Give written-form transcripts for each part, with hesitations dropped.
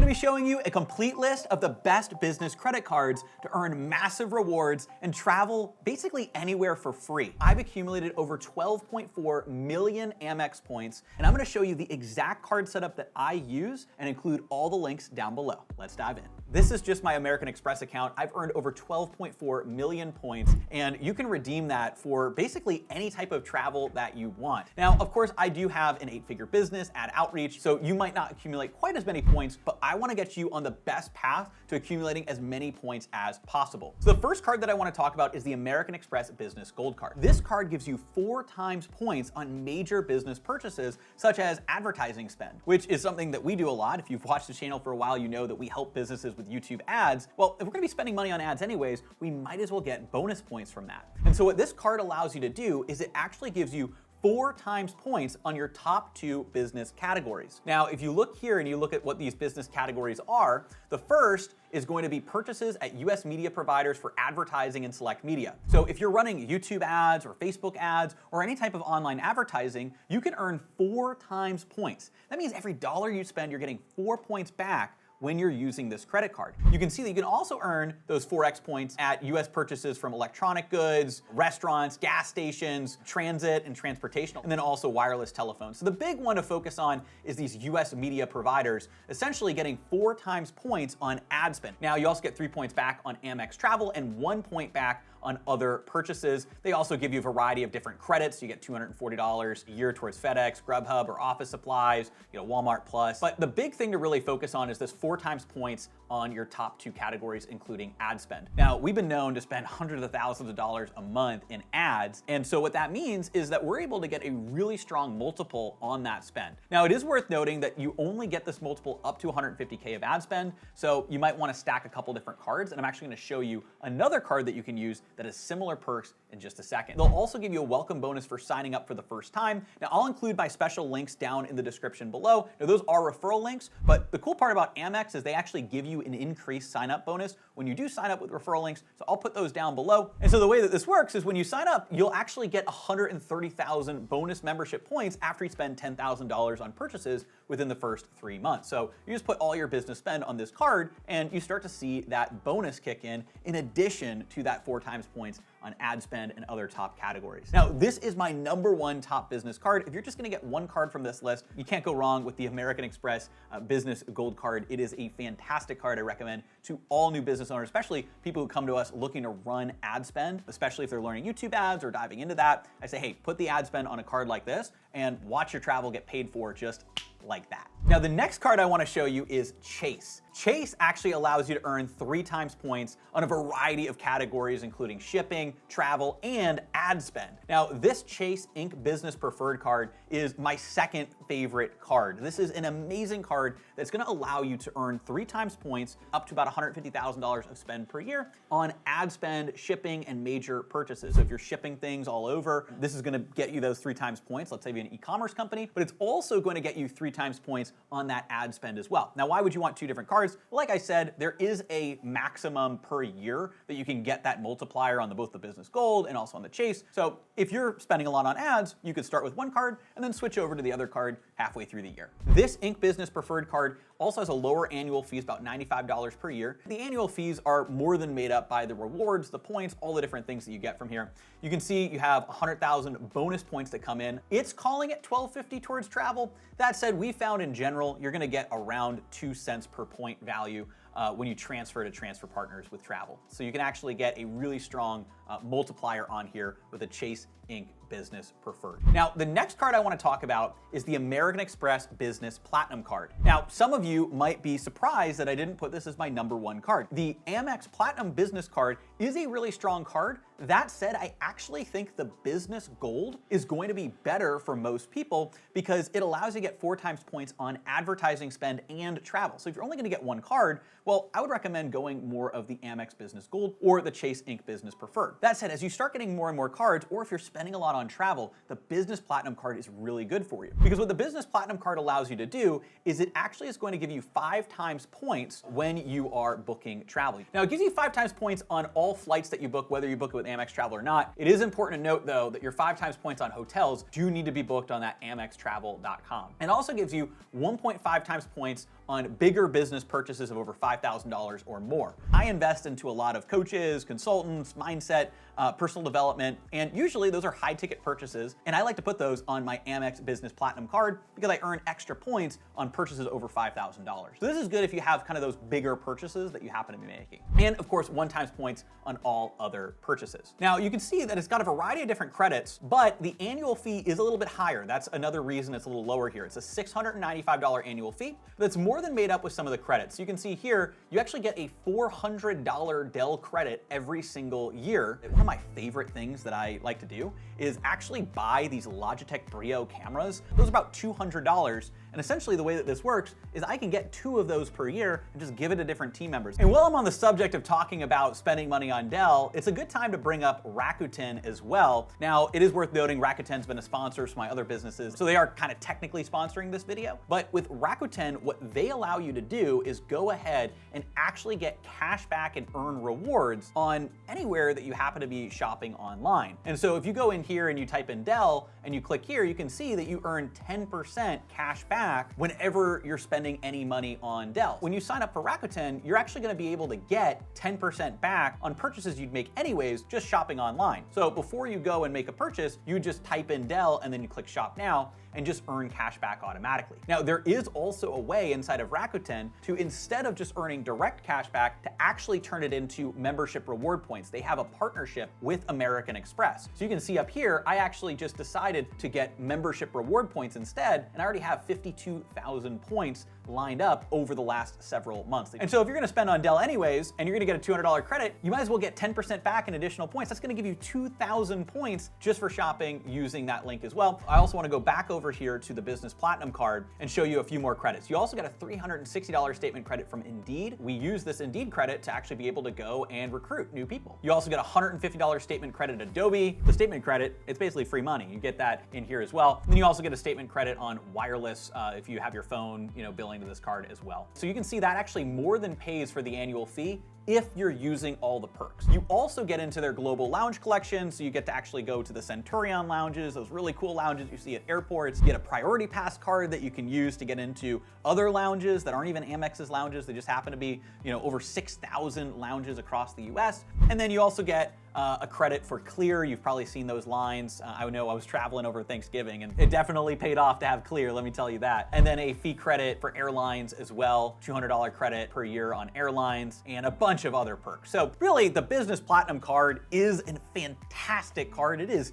to be showing you a complete list of the best business credit cards to earn massive rewards and travel basically anywhere for free. I've accumulated over 12.4 million Amex points, and I'm going to show you the exact card setup that I use and include all the links down below. Let's dive in. This is just my American Express account. I've earned over 12.4 million points, and you can redeem that for basically any type of travel that you want. Now, of course, I do have an 8-figure business, ad outreach, so you might not accumulate quite as many points, but I want to get you on the best path to accumulating as many points as possible. So the first card that I want to talk about is the American Express Business Gold Card. This card gives you 4 times points on major business purchases, such as advertising spend, which is something that we do a lot. If you've watched the channel for a while, you know that we help businesses with YouTube ads. Well, if we're going to be spending money on ads anyways, we might as well get bonus points from that. And so what this card allows you to do is it actually gives you 4 times points on your top 2 business categories. Now, if you look here and you look at what these business categories are, the first is going to be purchases at US media providers for advertising and select media. So if you're running YouTube ads or Facebook ads or any type of online advertising, you can earn 4 times points. That means every dollar you spend, you're getting 4 points back when you're using this credit card. You can see that you can also earn those 4x points at US purchases from electronic goods, restaurants, gas stations, transit and transportation, and then also wireless telephones. So the big one to focus on is these US media providers, essentially getting 4 times points on ad spend. Now, you also get 3 points back on Amex travel and 1 point back on other purchases. They also give you a variety of different credits. You get $240 a year towards FedEx, Grubhub, or office supplies, Walmart Plus. But the big thing to really focus on is this 4 times points on your top 2 categories, including ad spend. Now, we've been known to spend hundreds of thousands of dollars a month in ads. And so what that means is that we're able to get a really strong multiple on that spend. Now, it is worth noting that you only get this multiple up to 150K of ad spend. So you might want to stack a couple different cards. And I'm actually going to show you another card that you can use that has similar perks in just a second. They'll also give you a welcome bonus for signing up for the first time. Now, I'll include my special links down in the description below. Now, those are referral links, but the cool part about Amex is they actually give you an increased sign-up bonus when you do sign up with referral links, so I'll put those down below. And so the way that this works is when you sign up, you'll actually get 130,000 bonus membership points after you spend $10,000 on purchases within the first 3 months. So you just put all your business spend on this card, and you start to see that bonus kick in addition to that 4 times points on ad spend and other top categories. Now, this is my #1 top business card. If you're just gonna get one card from this list, you can't go wrong with the American Express Business Gold Card. It is a fantastic card I recommend to all new business owners, especially people who come to us looking to run ad spend, especially if they're learning YouTube ads or diving into that. I say, hey, put the ad spend on a card like this and watch your travel get paid for just like that. Now, the next card I want to show you is Chase. Chase actually allows you to earn 3 times points on a variety of categories, including shipping, travel, and ad spend. Now, this Chase Inc. Business Preferred card is my second favorite card. This is an amazing card that's going to allow you to earn 3 times points up to about $150,000 of spend per year on ad spend, shipping, and major purchases. So if you're shipping things all over, this is going to get you those 3 times points. Let's say you're an e-commerce company, but it's also going to get you 3 times points on that ad spend as well. Now, why would you want 2 different cards? Like I said, there is a maximum per year that you can get that multiplier on both the Business Gold and also on the Chase. So if you're spending a lot on ads, you could start with one card and then switch over to the other card halfway through the year. This Inc. Business Preferred card also has a lower annual fee, about $95 per year. The annual fees are more than made up by the rewards, the points, all the different things that you get from here. You can see you have 100,000 bonus points that come in. It's calling it $12.50 towards travel. That said, we found in general, you're gonna get around 2 cents per point value when you transfer to transfer partners with travel. So you can actually get a really strong multiplier on here with a Chase Inc. Business Preferred. Now, the next card I want to talk about is the American Express Business Platinum card. Now, some of you might be surprised that I didn't put this as my #1 card. The Amex Platinum Business Card is a really strong card. That said, I actually think the Business Gold is going to be better for most people because it allows you to get 4 times points on advertising spend and travel. So if you're only going to get one card, well, I would recommend going more of the Amex Business Gold or the Chase Inc. Business Preferred. That said, as you start getting more and more cards, or if you're spending a lot on travel, the Business Platinum card is really good for you. Because what the Business Platinum card allows you to do is it actually is going to give you 5 times points when you are booking travel. Now, it gives you 5 times points on all flights that you book, whether you book it with Amex Travel or not. It is important to note, though, that your 5 times points on hotels do need to be booked on that AmexTravel.com. It also gives you 1.5 times points on bigger business purchases of over $5,000 or more. I invest into a lot of coaches, consultants, mindset, personal development, and usually those are high ticket purchases, and I like to put those on my Amex Business Platinum card because I earn extra points on purchases over $5,000. So this is good if you have kind of those bigger purchases that you happen to be making. And of course, 1 times points on all other purchases. Now you can see that it's got a variety of different credits, but the annual fee is a little bit higher. That's another reason it's a little lower here. It's a $695 annual fee that's more than made up with some of the credits. You can see here, you actually get a $400 Dell credit every single year. One of my favorite things that I like to do is actually buy these Logitech Brio cameras. Those are about $200. And essentially the way that this works is I can get 2 of those per year and just give it to different team members. And while I'm on the subject of talking about spending money on Dell, it's a good time to bring up Rakuten as well. Now, it is worth noting Rakuten's been a sponsor for my other businesses, so they are kind of technically sponsoring this video. But with Rakuten, what they allow you to do is go ahead and actually get cash back and earn rewards on anywhere that you happen to be shopping online. And so if you go in here and you type in Dell and you click here, you can see that you earn 10% cash back whenever you're spending any money on Dell. When you sign up for Rakuten, you're actually going to be able to get 10% back on purchases you'd make anyways just shopping online. So before you go and make a purchase, you just type in Dell and then you click shop now and just earn cash back automatically. Now, there is also a way inside of Rakuten to, instead of just earning direct cash back, to actually turn it into membership reward points. They have a partnership with American Express. So you can see up here, I actually just decided to get membership reward points instead, and I already have 52,000 points lined up over the last several months. And so if you're gonna spend on Dell anyways, and you're gonna get a $200 credit, you might as well get 10% back in additional points. That's gonna give you 2,000 points just for shopping using that link as well. I also wanna go back over here to the Business Platinum card and show you a few more credits. You also get a $360 statement credit from Indeed. We use this Indeed credit to actually be able to go and recruit new people. You also get a $150 statement credit at Adobe. The statement credit, it's basically free money. You get that in here as well. And then you also get a statement credit on wireless if you have your phone, billing to this card as well. So you can see that actually more than pays for the annual fee if you're using all the perks. You also get into their global lounge collection, so you get to actually go to the Centurion lounges, those really cool lounges you see at airports. You get a priority pass card that you can use to get into other lounges that aren't even Amex's lounges. They just happen to be, over 6,000 lounges across the US. And then you also get a credit for Clear. You've probably seen those lines. I know I was traveling over Thanksgiving and it definitely paid off to have Clear, let me tell you that. And then a fee credit for airlines as well, $200 credit per year on airlines, and a bunch of other perks. So really, the Business Platinum card is a fantastic card. It is,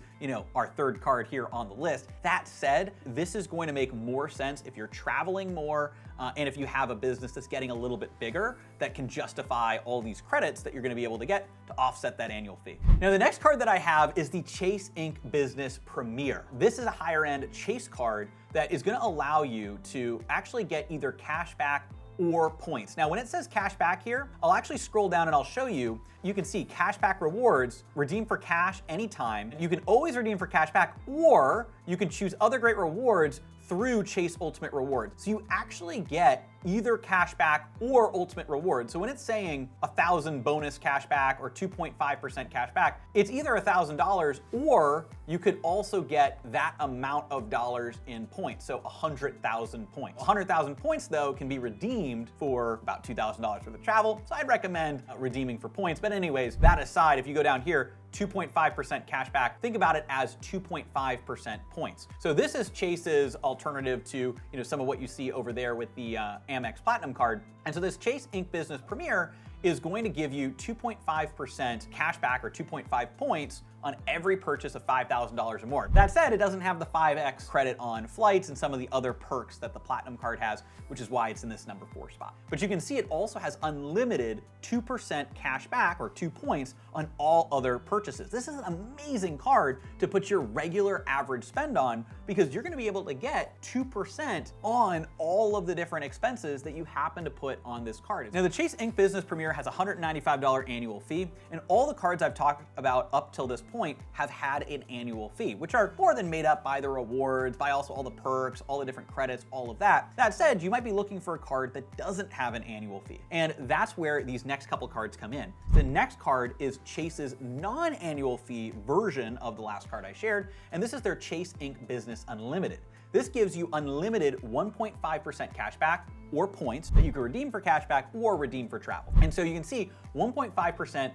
our 3rd card here on the list. That said, this is going to make more sense if you're traveling more, and if you have a business that's getting a little bit bigger that can justify all these credits that you're gonna be able to get to offset that annual fee. Now, the next card that I have is the Chase Inc. Business Premier. This is a higher end Chase card that is gonna allow you to actually get either cash back or points. Now, when it says cash back here, I'll actually scroll down and I'll show you. You can see cash back rewards, redeem for cash anytime. You can always redeem for cash back, or you can choose other great rewards through Chase Ultimate Rewards. So you actually get either cashback or ultimate reward. So when it's saying 1,000 bonus cashback or 2.5% cashback, it's either $1,000 or you could also get that amount of dollars in points. So 100,000 points. 100,000 points though can be redeemed for about $2,000 worth of travel. So I'd recommend redeeming for points. But anyways, that aside, if you go down here, 2.5% cashback, think about it as 2.5% points. So this is Chase's alternative to some of what you see over there with the Amex Platinum card. And so this Chase Inc. Business Premier is going to give you 2.5% cashback or 2.5 points on every purchase of $5,000 or more. That said, it doesn't have the 5x credit on flights and some of the other perks that the Platinum card has, which is why it's in this number 4 spot. But you can see it also has unlimited 2% cash back or 2 points on all other purchases. This is an amazing card to put your regular average spend on because you're gonna be able to get 2% on all of the different expenses that you happen to put on this card. Now, the Chase Inc. Business Premier has a $195 annual fee, and all the cards I've talked about up till this point have had an annual fee, which are more than made up by the rewards, by also all the perks, all the different credits, all of that. That said, you might be looking for a card that doesn't have an annual fee, and that's where these next couple cards come in. The next card is Chase's non-annual fee version of the last card I shared, and this is their Chase Inc. Business Unlimited. This gives you unlimited 1.5% cash back or points that you can redeem for cashback or redeem for travel. And so you can see 1.5%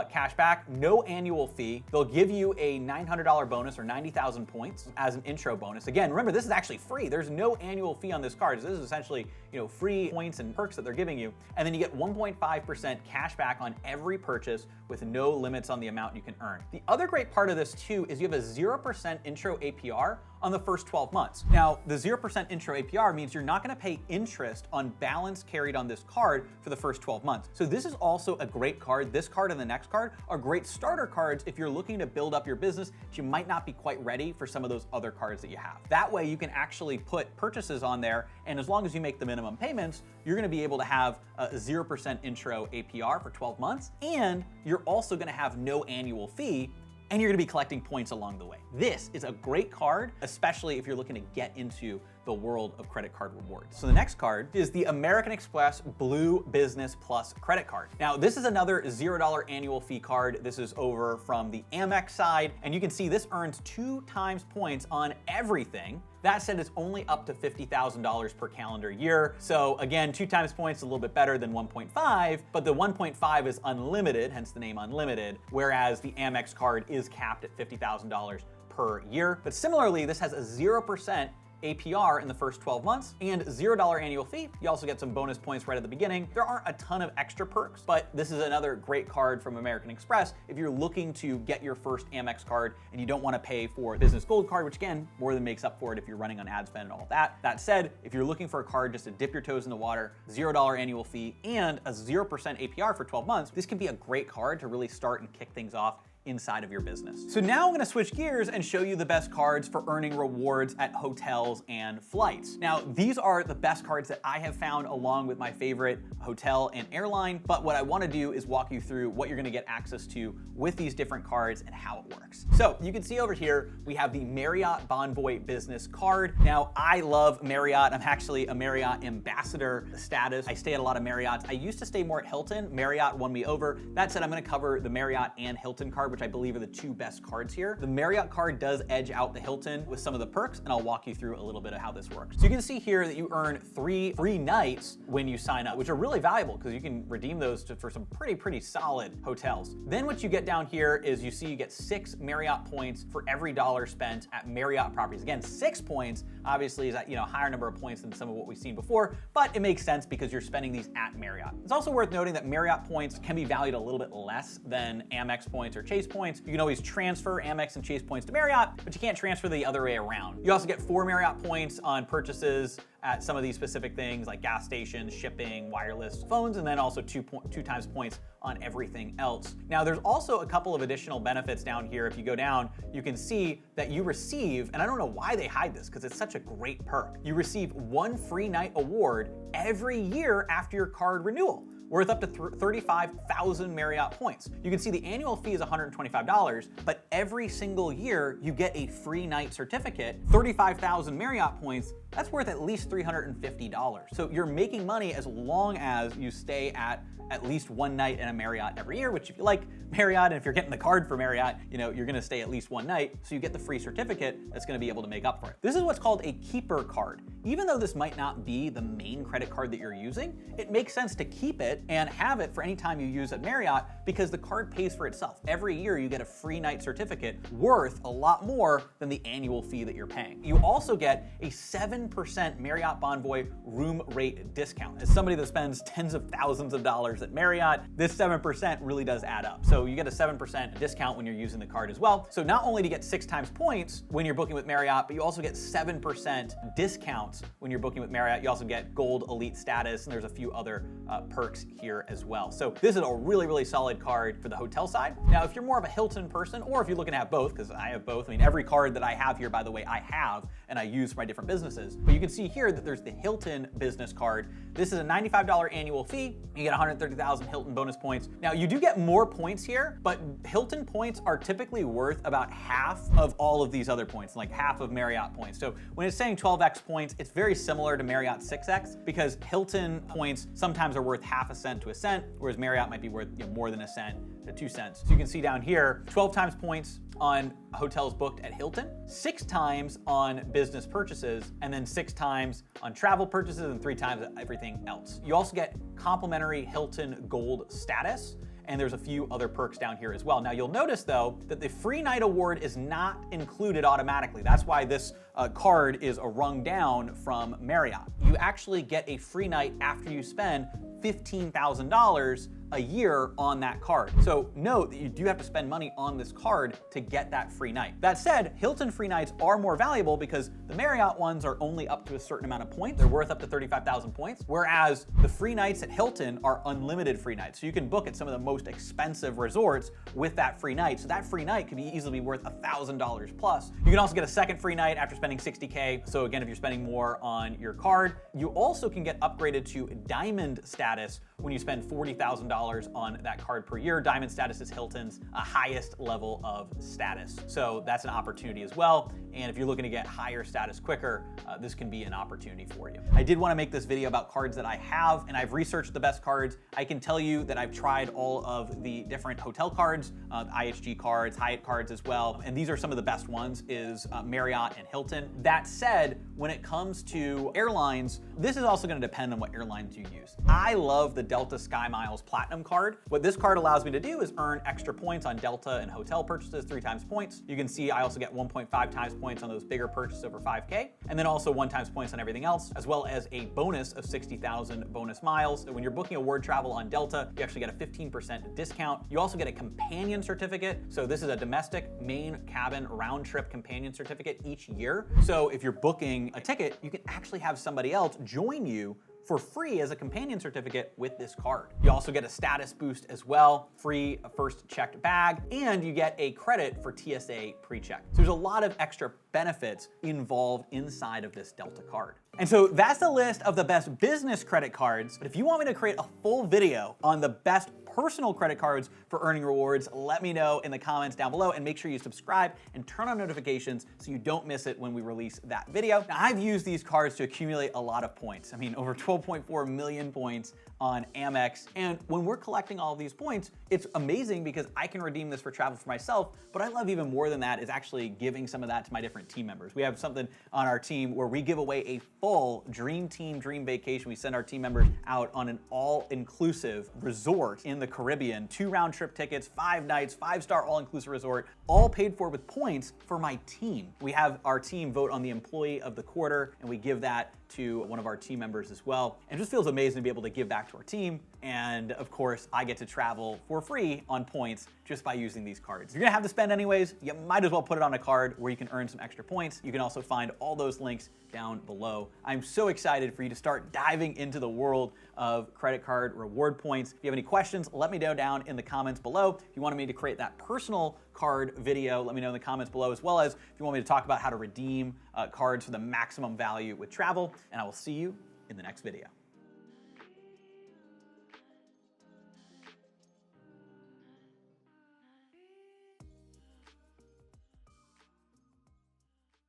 cash back, no annual fee. They'll give you a $900 bonus or 90,000 points as an intro bonus. Again, remember, this is actually free. There's no annual fee on this card. So this is essentially, free points and perks that they're giving you. And then you get 1.5% cash back on every purchase with no limits on the amount you can earn. The other great part of this too is you have a 0% intro APR on the first 12 months. Now, the 0% intro APR means you're not gonna pay interest on balance carried on this card for the first 12 months. So this is also a great card. This card and the next card are great starter cards if you're looking to build up your business, but you might not be quite ready for some of those other cards that you have. That way you can actually put purchases on there, and as long as you make the minimum payments, you're gonna be able to have a 0% intro APR for 12 months, and you're also gonna have no annual fee, and you're gonna be collecting points along the way. This is a great card, especially if you're looking to get into the world of credit card rewards. So the next card is the American Express Blue Business Plus credit card. Now, this is another $0 annual fee card. This is over from the Amex side, and you can see this earns 2 times points on everything. That said, it's only up to $50,000 per calendar year. So again, 2 times points is a little bit better than 1.5, but the 1.5 is unlimited, hence the name unlimited, whereas the Amex card is capped at $50,000 per year. But similarly, this has a 0% APR in the first 12 months and $0 annual fee. You also get some bonus points right at the beginning. There aren't a ton of extra perks, but this is another great card from American Express if you're looking to get your first Amex card and you don't want to pay for Business Gold card, which again, more than makes up for it if you're running on ad spend and all that. That said, if you're looking for a card just to dip your toes in the water, $0 annual fee and a 0% APR for 12 months, this can be a great card to really start and kick things off inside of your business. So now I'm gonna switch gears and show you the best cards for earning rewards at hotels and flights. Now, these are the best cards that I have found along with my favorite hotel and airline, but what I wanna do is walk you through what you're gonna get access to with these different cards and how it works. So you can see over here, we have the Marriott Bonvoy Business Card. Now, I love Marriott. I'm actually a Marriott ambassador status. I stay at a lot of Marriotts. I used to stay more at Hilton. Marriott won me over. That said, I'm gonna cover the Marriott and Hilton card, which I believe are the 2 best cards here. The Marriott card does edge out the Hilton with some of the perks, and I'll walk you through a little bit of how this works. So you can see here that you earn 3 free nights when you sign up, which are really valuable because you can redeem those for some pretty solid hotels. Then what you get down here is you see you get 6 Marriott points for every dollar spent at Marriott properties. Again, 6 points obviously is a higher number of points than some of what we've seen before, but it makes sense because you're spending these at Marriott. It's also worth noting that Marriott points can be valued a little bit less than Amex points or Chase points. You can always transfer Amex and Chase points to Marriott, but you can't transfer the other way around. You also get 4 Marriott points on purchases at some of these specific things like gas stations, shipping, wireless phones, and then also 2 times points on everything else. Now, there's also a couple of additional benefits down here. If you go down, you can see that you receive, and I don't know why they hide this because it's such a great perk. You receive 1 free night award every year after your card renewal, worth up to 35,000 Marriott points. You can see the annual fee is $125, but every single year you get a free night certificate. 35,000 Marriott points, that's worth at least $350. So you're making money as long as you stay at least 1 night in a Marriott every year, which if you like Marriott and if you're getting the card for Marriott, you're gonna stay at least 1 night, so you get the free certificate that's gonna be able to make up for it. This is what's called a keeper card. Even though this might not be the main credit card that you're using, it makes sense to keep it and have it for any time you use at Marriott because the card pays for itself. Every year you get a free night certificate worth a lot more than the annual fee that you're paying. You also get a 7% Marriott Bonvoy room rate discount. As somebody that spends tens of thousands of dollars at Marriott, this 7% really does add up. So you get a 7% discount when you're using the card as well. So not only do you get 6 times points when you're booking with Marriott, but you also get 7% discounts when you're booking with Marriott. You also get Gold Elite status, and there's a few other perks here as well. So this is a really solid card for the hotel side. Now, if you're more of a Hilton person, or if you're looking to have both, because I have both. I mean, every card that I have here, by the way, I have and I use for my different businesses. But you can see here that there's the Hilton business card. This is a $95 annual fee. You get 130,000 Hilton bonus points. Now, you do get more points here, but Hilton points are typically worth about half of all of these other points, like half of Marriott points. So when it's saying 12x points, it's very similar to Marriott 6x because Hilton points sometimes are worth half a cent to a cent, whereas Marriott might be worth more than a cent to 2 cents. So you can see down here, 12 times points on hotels booked at Hilton, 6 times on business purchases, and then 6 times on travel purchases, and 3 times everything else. You also get complimentary Hilton Gold status, and there's a few other perks down here as well. Now you'll notice though that the free night award is not included automatically. That's why this card is a rung down from Marriott. You actually get a free night after you spend $15,000 a year on that card. So note that you do have to spend money on this card to get that free night. That said, Hilton free nights are more valuable because the Marriott ones are only up to a certain amount of points. They're worth up to 35,000 points, whereas the free nights at Hilton are unlimited free nights. So you can book at some of the most expensive resorts with that free night. So that free night could be easily worth $1,000 plus. You can also get a second free night after spending $60K. So again, if you're spending more on your card, you also can get upgraded to diamond status when you spend $40,000 on that card per year. Diamond status is Hilton's highest level of status. So that's an opportunity as well. And if you're looking to get higher status quicker, this can be an opportunity for you. I did want to make this video about cards that I have, and I've researched the best cards. I can tell you that I've tried all of the different hotel cards, IHG cards, Hyatt cards as well. And these are some of the best ones is Marriott and Hilton. That said, when it comes to airlines, this is also going to depend on what airlines you use. I love the Delta SkyMiles Platinum card. What this card allows me to do is earn extra points on Delta and hotel purchases, 3 times points. You can see I also get 1.5 times points on those bigger purchases over 5K, and then also 1 times points on everything else, as well as a bonus of 60,000 bonus miles. So when you're booking award travel on Delta, you actually get a 15% discount. You also get a companion certificate. So this is a domestic main cabin round trip companion certificate each year. So if you're booking a ticket, you can actually have somebody else join you for free as a companion certificate with this card. You also get a status boost as well, free first checked bag, and you get a credit for TSA pre-check. So there's a lot of extra benefits involved inside of this Delta card. And so that's the list of the best business credit cards. But if you want me to create a full video on the best personal credit cards for earning rewards, let me know in the comments down below, and make sure you subscribe and turn on notifications so you don't miss it when we release that video. Now, I've used these cards to accumulate a lot of points. I mean, over 12.4 million points on Amex. And when we're collecting all of these points, it's amazing because I can redeem this for travel for myself, but I love even more than that is actually giving some of that to my different team members. We have something on our team where we give away a full dream team, dream vacation. We send our team members out on an all-inclusive resort in the Caribbean, 2 round trip tickets, 5 nights, 5-star all-inclusive resort, all paid for with points for my team. We have our team vote on the employee of the quarter, and we give that to one of our team members as well. And it just feels amazing to be able to give back to our team. And of course, I get to travel for free on points just by using these cards. You're gonna have to spend anyways, you might as well put it on a card where you can earn some extra points. You can also find all those links down below. I'm so excited for you to start diving into the world of credit card reward points. If you have any questions, let me know down in the comments below. If you wanted me to create that personal card video, let me know in the comments below, as well as if you want me to talk about how to redeem cards for the maximum value with travel. And I will see you in the next video.